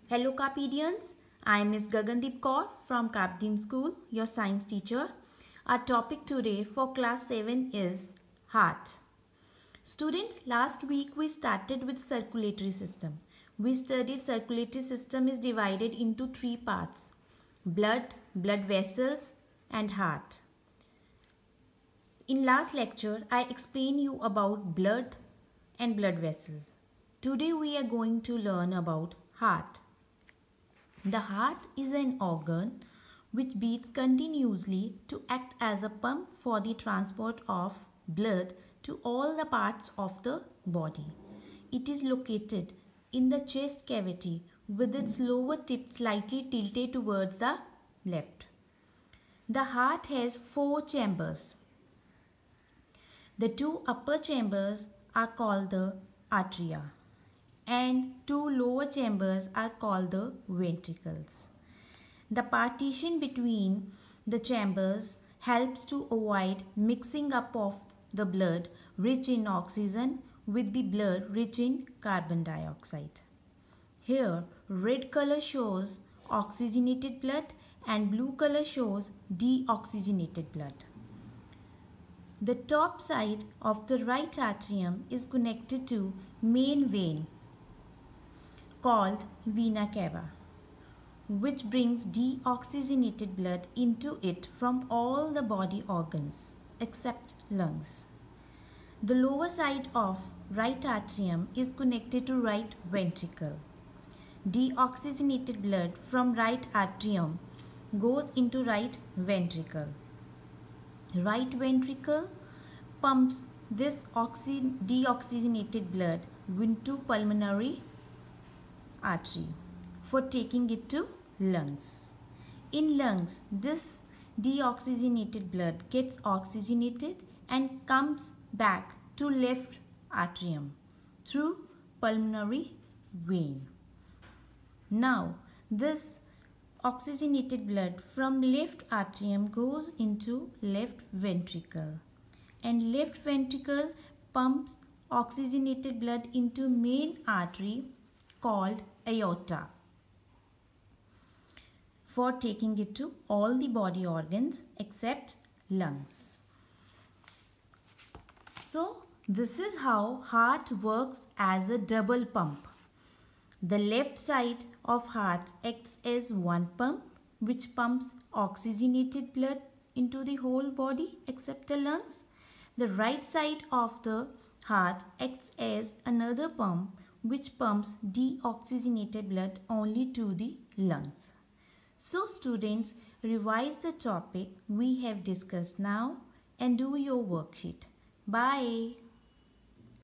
Hello Carpedians, I am Ms. Gagandeep Kaur from Carpedien School, your science teacher. Our topic today for class 7 is heart. Students, last week we started with circulatory system. We studied circulatory system is divided into three parts: blood, blood vessels and heart. In last lecture, I explained you about blood and blood vessels. Today we are going to learn about heart. The heart is an organ which beats continuously to act as a pump for the transport of blood to all the parts of the body. It is located in the chest cavity with its lower tip slightly tilted towards the left. The heart has four chambers. The two upper chambers are called the atria and two lower chambers are called the ventricles. The partition between the chambers helps to avoid mixing up of the blood rich in oxygen with the blood rich in carbon dioxide. Here, red color shows oxygenated blood and blue color shows deoxygenated blood. The top side of the right atrium is connected to main vein called vena cava, which brings deoxygenated blood into it from all the body organs except lungs. The lower side of right atrium is connected to right ventricle. Deoxygenated blood from right atrium goes into right ventricle. Right ventricle pumps this deoxygenated blood into pulmonary artery for taking it to lungs. In lungs, this deoxygenated blood gets oxygenated and comes back to left atrium through pulmonary vein. Now, this oxygenated blood from left atrium goes into left ventricle and left ventricle pumps oxygenated blood into main artery called aorta for taking it to all the body organs except lungs. So this is how heart works as a double pump. The left side of heart acts as one pump which pumps oxygenated blood into the whole body except the lungs. The right side of the heart acts as another pump which pumps deoxygenated blood only to the lungs. So students, revise the topic we have discussed now and do your worksheet. Bye.